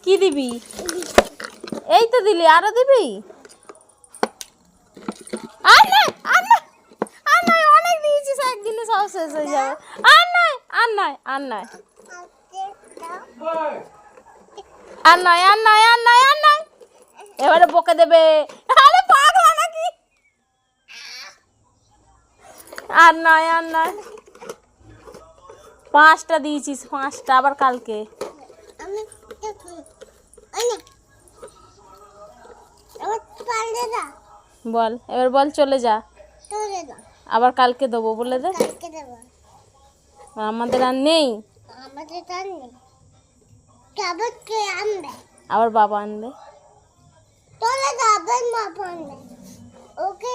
কি দিবি? এই তো দিলি, আরো দিবি? আর নয়, আর নয়, আর নয়, অনেক দিয়েছিস, একদিনে সব শেষ হয়ে যাবে। আর নয়, আর নয়, আর নয়, আর নয়, আর নয়, আর নয়, আর নয়। এবারে বকে দেবে। আরে পাগলা নাকি? আর নয়, আর নয়। 5টা দিয়েছিস, 5টা, আবার কালকে। বল, এবার বল চলে যা, আবার কালকে দেবো বলে দে। আমাদের আর নেই, আবার বাবা আনবে। চলে যাবে মা ফোন ওকে